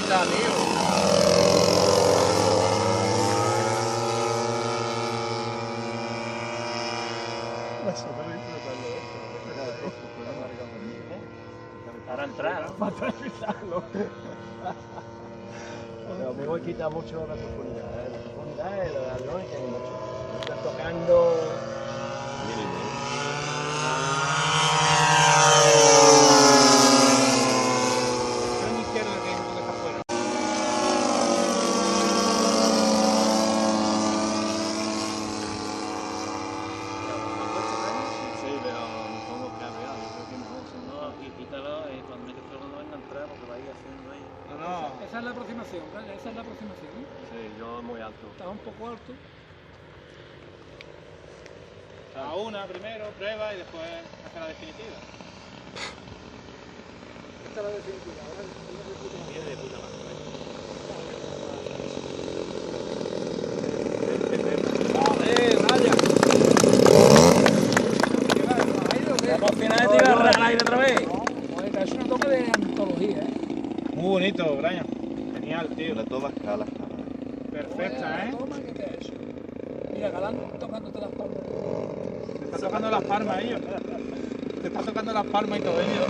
bonita, tío. Para entrar, ¿no? Para atravesarlo. Pero me voy a quitar mucho la profundidad, ¿eh? La profundidad es la no es que hay mucho. Me está tocando mínimo. Extremo izquierdo que es donde está afuera. Sí, pero me pongo cabreado, yo creo que mejor si no. No, y quítalo y cuando metes todo no venga a entrar porque va a ir haciendo ahí. No, Esa es la aproximación, ¿vale? Esa es la aproximación. sí, yo muy alto. Está un poco alto. A una primero, prueba y después hace la definitiva. Esta es la definitiva, ¿vale? Viene de puta madre. ¡Joder, vaya! Por final de tirar al aire otra vez. No, es una toma de antología, ¿eh? Muy bonito, Brian. Genial, tío. La toma escala. Perfecta, ¿eh? Toma, ¿qué te ha hecho? Mira, Galán tocándote las palmas. Te está tocando las palmas ellos. Te está tocando las palmas y todo ello.